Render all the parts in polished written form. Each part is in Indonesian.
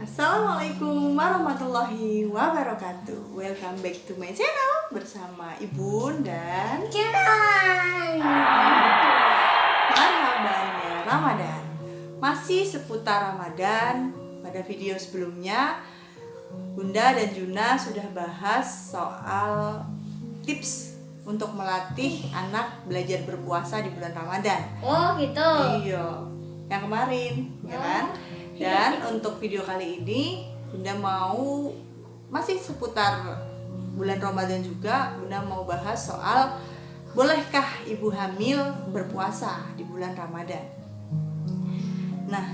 Assalamualaikum warahmatullahi wabarakatuh. Welcome back to my channel bersama Ibu dan marhaban ya Ramadan. Masih seputar Ramadan. Pada video sebelumnya Bunda dan Juna sudah bahas soal tips untuk melatih anak belajar berpuasa di bulan Ramadan. Oh gitu. Iya, yang kemarin, ya kan? Dan untuk video kali ini Bunda mau masih seputar bulan Ramadan juga. Bunda mau bahas soal bolehkah ibu hamil berpuasa di bulan Ramadan. Nah,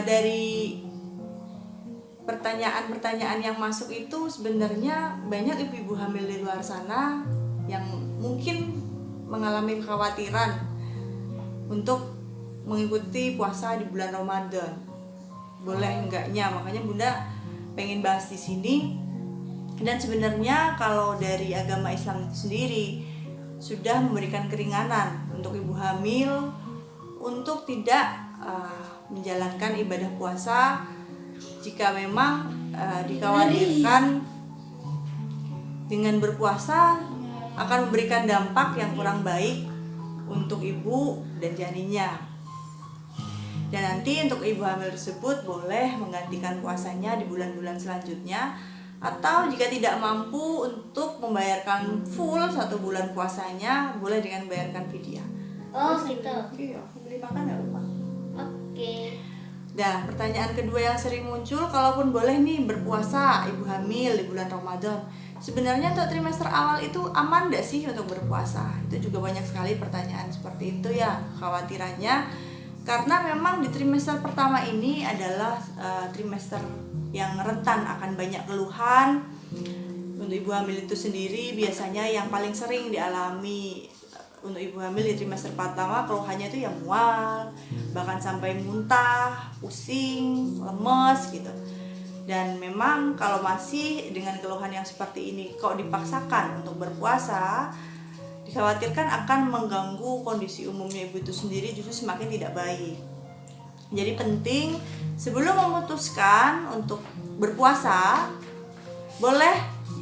dari pertanyaan-pertanyaan yang masuk itu sebenarnya banyak ibu-ibu hamil di luar sana yang mungkin mengalami kekhawatiran untuk mengikuti puasa di bulan Ramadan. Boleh enggaknya, makanya Bunda pengen bahas di sini. Dan sebenarnya kalau dari agama Islam itu sendiri sudah memberikan keringanan untuk ibu hamil untuk tidak menjalankan ibadah puasa jika memang dikhawatirkan dengan berpuasa akan memberikan dampak yang kurang baik untuk ibu dan janinnya. Dan nanti untuk ibu hamil tersebut boleh menggantikan puasanya di bulan-bulan selanjutnya, atau jika tidak mampu untuk membayarkan full 1 bulan puasanya, boleh dengan membayarkan fidyah. Oh gitu. Iya, beli makan nggak lupa. Oke. Nah, pertanyaan kedua yang sering muncul, kalaupun boleh nih berpuasa ibu hamil di bulan Ramadan, sebenarnya untuk trimester awal itu aman nggak sih untuk berpuasa? Itu juga banyak sekali pertanyaan seperti itu ya, khawatirannya. Karena memang di trimester pertama ini adalah trimester yang rentan akan banyak keluhan. Untuk ibu hamil itu sendiri biasanya yang paling sering dialami untuk ibu hamil di trimester pertama, keluhannya itu yang mual, bahkan sampai muntah, pusing, lemes gitu. Dan memang kalau masih dengan keluhan yang seperti ini kok dipaksakan untuk berpuasa, dikhawatirkan akan mengganggu kondisi umumnya ibu itu sendiri, justru semakin tidak baik. Jadi penting sebelum memutuskan untuk berpuasa, boleh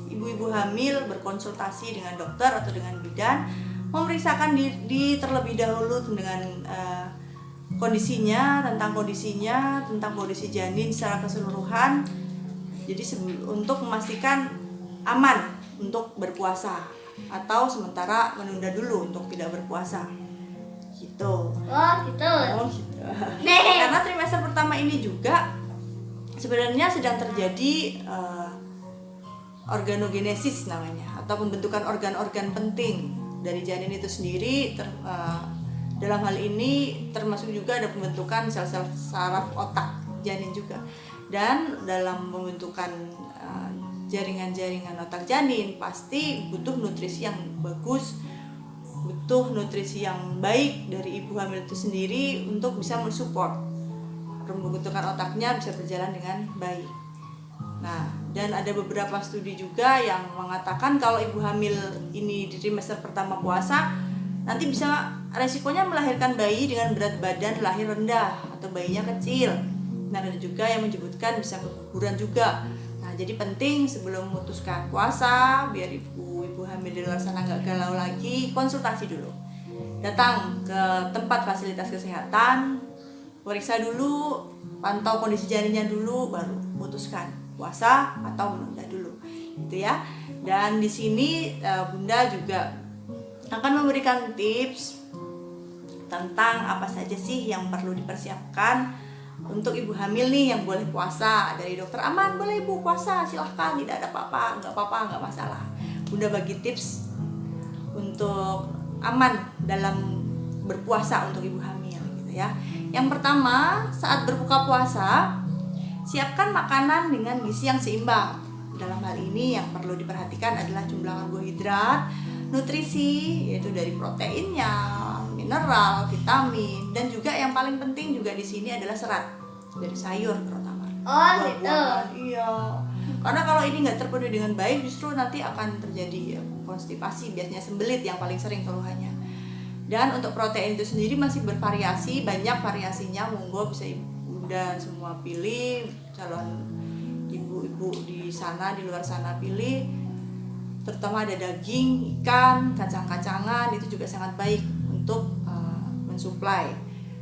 ibu-ibu hamil berkonsultasi dengan dokter atau dengan bidan, memeriksakan diri terlebih dahulu dengan kondisinya, tentang kondisi janin secara keseluruhan. Jadi untuk memastikan aman untuk berpuasa atau sementara menunda dulu untuk tidak berpuasa gitu. Oh gitu. Karena trimester pertama ini juga sebenarnya sedang terjadi organogenesis namanya, atau pembentukan organ-organ penting dari janin itu sendiri. Dalam hal ini termasuk juga ada pembentukan sel-sel saraf otak janin juga. Dan dalam pembentukan jaringan-jaringan otak janin pasti butuh nutrisi yang bagus, butuh nutrisi yang baik dari ibu hamil itu sendiri untuk bisa mensupport pembentukan otaknya bisa berjalan dengan baik. Nah, dan ada beberapa studi juga yang mengatakan kalau ibu hamil ini di trimester pertama puasa, nanti bisa resikonya melahirkan bayi dengan berat badan lahir rendah atau bayinya kecil. Dan ada juga yang menyebutkan bisa keguguran juga. Nah, jadi penting sebelum memutuskan puasa, biar ibu hamil di luar sana nggak galau lagi, konsultasi dulu. Datang ke tempat fasilitas kesehatan, periksa dulu, pantau kondisi janinnya dulu, baru memutuskan puasa atau menunda dulu. Gitu ya. Dan di sini Bunda juga akan memberikan tips tentang apa saja sih yang perlu dipersiapkan untuk ibu hamil nih yang boleh puasa. Dari dokter aman, boleh ibu puasa, silahkan, tidak ada apa-apa, nggak masalah. Bunda bagi tips untuk aman dalam berpuasa untuk ibu hamil gitu ya. Yang pertama, saat berbuka puasa, siapkan makanan dengan gizi yang seimbang. Dalam hal ini yang perlu diperhatikan adalah jumlah karbohidrat, nutrisi yaitu dari proteinnya, mineral, vitamin, dan juga yang paling penting juga di sini adalah serat dari sayur terutama. Oh gitu. Iya. Karena kalau ini nggak terpenuhi dengan baik, justru nanti akan terjadi konstipasi, biasanya sembelit yang paling sering keluhannya. Dan untuk protein itu sendiri masih bervariasi, banyak variasinya, monggo bisa muda semua pilih, calon ibu-ibu di sana, di luar sana pilih, terutama ada daging, ikan, kacang-kacangan, itu juga sangat baik untuk mensuplai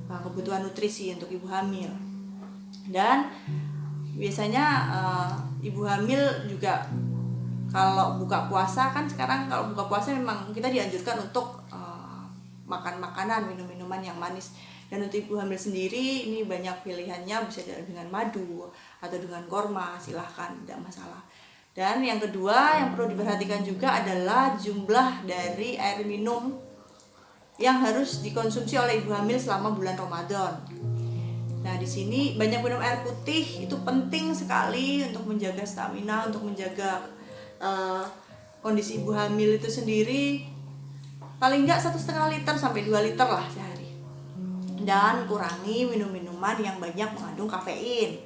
kebutuhan nutrisi untuk ibu hamil. Dan biasanya ibu hamil juga kalau buka puasa, kan sekarang kalau buka puasa memang kita dianjurkan untuk makan makanan, minum-minuman yang manis. Dan untuk ibu hamil sendiri ini banyak pilihannya, bisa dengan madu atau dengan korma, silahkan, tidak masalah. Dan yang kedua yang perlu diperhatikan juga adalah jumlah dari air minum yang harus dikonsumsi oleh ibu hamil selama bulan Ramadan. Nah, di sini banyak minum air putih, itu penting sekali untuk menjaga stamina, untuk menjaga kondisi ibu hamil itu sendiri. Paling enggak 1,5 liter sampai 2 liter lah sehari. Dan kurangi minum-minuman yang banyak mengandung kafein,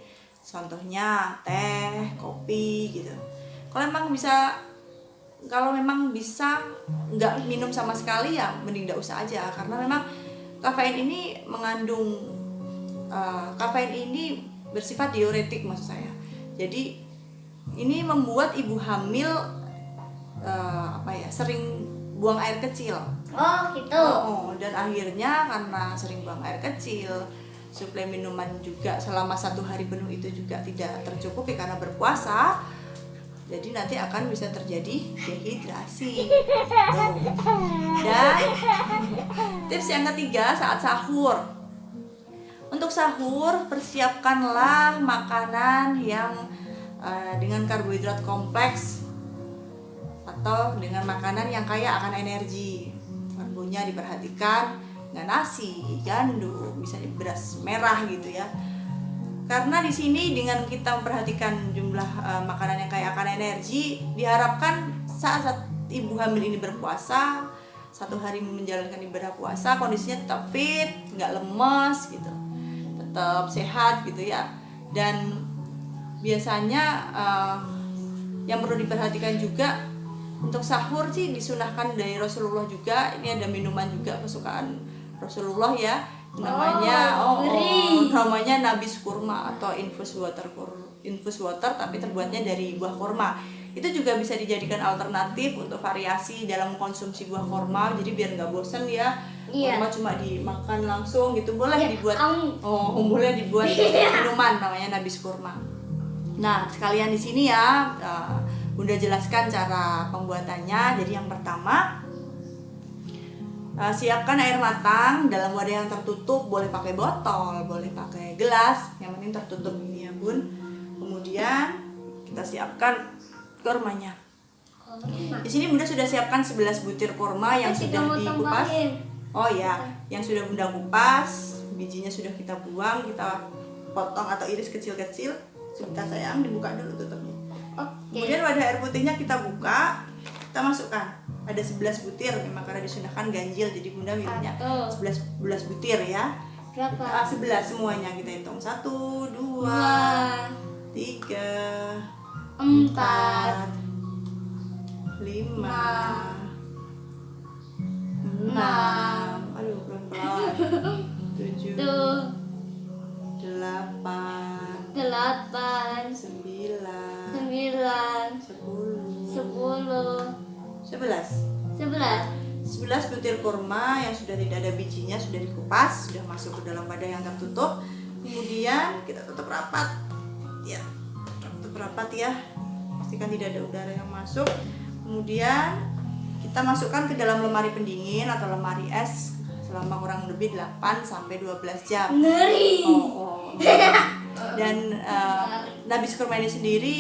contohnya teh, kopi gitu. Kalau memang bisa nggak minum sama sekali, ya mending nggak usah aja, karena memang kafein ini bersifat diuretik maksud saya. Jadi ini membuat ibu hamil sering buang air kecil. Oh gitu. Dan akhirnya karena sering buang air kecil, suplai minuman juga selama 1 hari penuh itu juga tidak tercukupi karena berpuasa. Jadi nanti akan bisa terjadi dehidrasi. Dan tips yang ketiga saat sahur. Untuk sahur persiapkanlah makanan yang dengan karbohidrat kompleks atau dengan makanan yang kaya akan energi. Karbonya diperhatikan dengan nasi, gandum, misalnya beras merah gitu ya. Karena di sini dengan kita memperhatikan jumlah makanan yang kaya akan energi, diharapkan saat ibu hamil ini berpuasa, 1 hari menjalankan ibadah puasa, kondisinya tetap fit, nggak lemes gitu, tetap sehat gitu ya. Dan biasanya yang perlu diperhatikan juga, untuk sahur sih disunahkan dari Rasulullah juga. Ini ada minuman juga kesukaan Rasulullah ya, namanya nabis kurma atau infus water, tapi terbuatnya dari buah kurma. Itu juga bisa dijadikan alternatif untuk variasi dalam konsumsi buah kurma. Jadi biar nggak bosan ya, kurma cuma dimakan langsung gitu, boleh dibuat minuman namanya nabis kurma. Nah, sekalian di sini ya, Bunda jelaskan cara pembuatannya. Jadi yang pertama, siapkan air matang dalam wadah yang tertutup, boleh pakai botol, boleh pakai gelas, yang penting tertutup ini ya Bun. Kemudian kita siapkan kurmanya. Di sini Bunda sudah siapkan 11 butir kurma yang sudah dikupas. Oh ya, yang sudah Bunda kupas, bijinya sudah kita buang, kita potong atau iris kecil-kecil. Sebentar sayang, dibuka dulu tutupnya. Kemudian wadah air putihnya kita buka, kita masukkan. Ada 11 butir, memang karena disunahkan ganjil, jadi Bunda milihnya 11 butir ya. Berapa? 11 semuanya kita hitung. 1, 2, 3, 4, 5, 6, aduh pelan-pelan, 7, 8, 9, 11 butir kurma yang sudah tidak ada bijinya, sudah dikupas, sudah masuk ke dalam wadah yang tertutup. Kemudian kita tutup rapat ya, pastikan tidak ada udara yang masuk. Kemudian kita masukkan ke dalam lemari pendingin atau lemari es selama kurang lebih 8-12 jam. Ngeri. Dan nabis kurma ini sendiri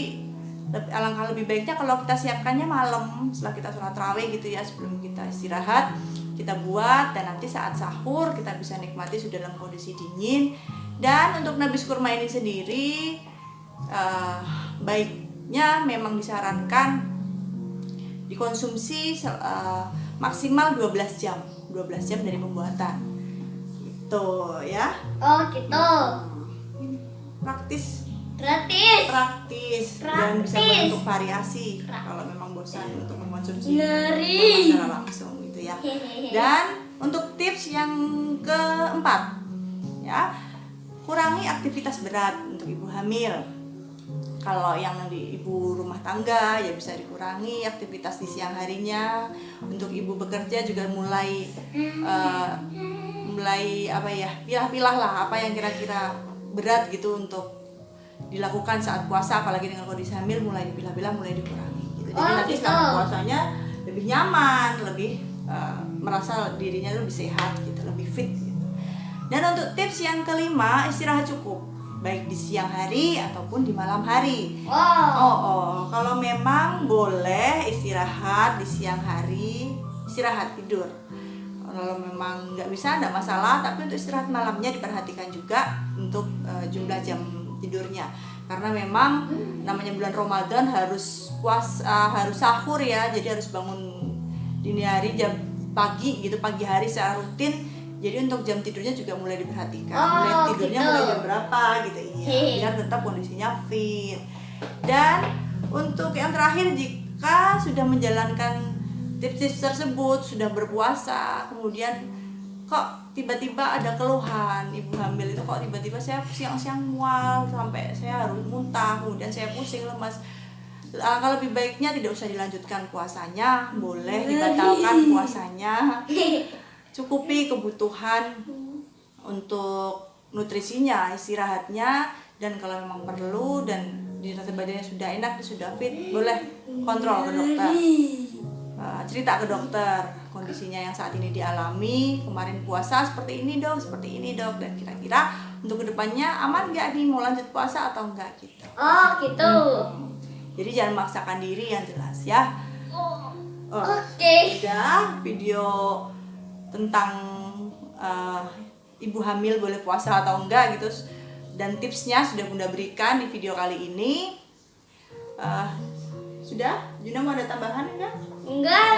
alangkah lebih baiknya kalau kita siapkannya malam setelah kita sholat tarawih gitu ya, sebelum kita istirahat kita buat, dan nanti saat sahur kita bisa nikmati sudah dalam kondisi dingin. Dan untuk nabis kurma ini sendiri baiknya memang disarankan dikonsumsi maksimal 12 jam dari pembuatan gitu ya. Oh gitu. Praktis Gratis. dan bisa bentuk variasi kalau memang bosan untuk mengkonsumsi Ngeri. secara langsung gitu ya. Dan untuk tips yang keempat ya, kurangi aktivitas berat untuk ibu hamil. Kalau yang di ibu rumah tangga ya bisa dikurangi aktivitas di siang harinya. Untuk ibu bekerja juga mulai pilah-pilah lah apa yang kira-kira berat gitu untuk dilakukan saat puasa, apalagi dengan kondisi hamil, mulai dipilah-pilah, mulai dikurangi gitu. Jadi nanti selama puasanya lebih nyaman, lebih merasa dirinya lebih sehat gitu, lebih fit gitu. Dan untuk tips yang kelima, istirahat cukup baik di siang hari ataupun di malam hari. Kalau memang boleh istirahat di siang hari, istirahat tidur. Kalau memang nggak bisa, nggak masalah, tapi untuk istirahat malamnya diperhatikan juga untuk jumlah jam tidurnya. Karena memang namanya bulan Ramadan harus puasa, harus sahur ya, jadi harus bangun dini hari jam pagi gitu, pagi hari secara rutin. Jadi untuk jam tidurnya juga mulai diperhatikan, mulai tidurnya mulai jam berapa gitu biar tetap kondisinya fit. Dan untuk yang terakhir, jika sudah menjalankan tips-tips tersebut, sudah berpuasa, kemudian kok tiba-tiba ada keluhan ibu hamil itu, kok tiba-tiba saya siang-siang mual sampai saya harus muntah, kemudian saya pusing, lemas, kalau lebih baiknya tidak usah dilanjutkan puasanya, boleh dibatalkan puasanya. Cukupi kebutuhan untuk nutrisinya, istirahatnya, dan kalau memang perlu dan dirasa badannya sudah enak, sudah fit, boleh kontrol ke dokter. Cerita ke dokter kondisinya yang saat ini dialami, kemarin puasa seperti ini dok, dan kira-kira untuk kedepannya aman nggak nih, mau lanjut puasa atau enggak gitu. Jadi jangan memaksakan diri yang jelas ya. Udah video tentang ibu hamil boleh puasa atau enggak gitu, dan tipsnya sudah Bunda berikan di video kali ini. Sudah? Juna mau ada tambahan enggak? Enggak.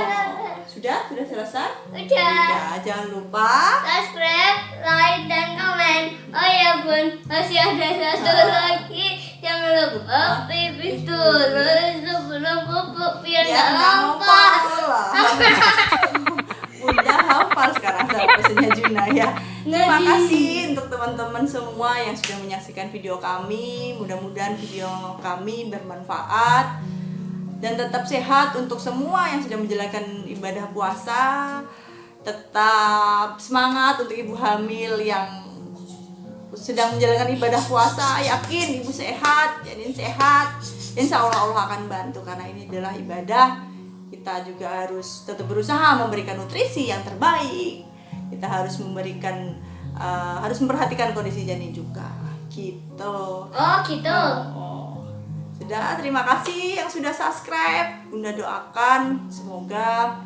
Sudah selesai? Udah. Jangan lupa Subscribe, like, dan komen. Oh ya bun, masih ada satu lagi. Jangan lupa pipis dulu sebelum pupuk biar nggak lupa. Bunda hafal sekarang sama pesannya Juna ya. Terima kasih untuk teman-teman semua yang sudah menyaksikan video kami. Mudah-mudahan video kami bermanfaat dan tetap sehat untuk semua yang sedang menjalankan ibadah puasa. Tetap semangat untuk ibu hamil yang sedang menjalankan ibadah puasa. Yakin ibu sehat, janin sehat. Insya Allah Allah akan bantu, karena ini adalah ibadah. Kita juga harus tetap berusaha memberikan nutrisi yang terbaik. Kita harus harus memperhatikan kondisi janin juga gitu. Sudah, terima kasih yang sudah subscribe. Bunda doakan semoga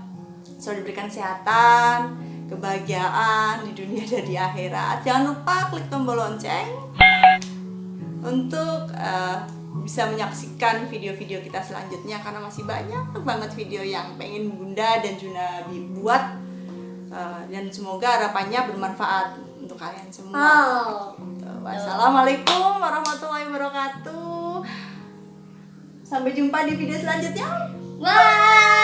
selalu diberikan kesehatan, kebahagiaan di dunia dan di akhirat. Jangan lupa klik tombol lonceng untuk bisa menyaksikan video-video kita selanjutnya, karena masih banyak banget video yang pengen Bunda dan Juna buat, dan semoga harapannya bermanfaat untuk kalian semua. Wassalamualaikum warahmatullahi wabarakatuh. Sampai jumpa di video selanjutnya. Bye.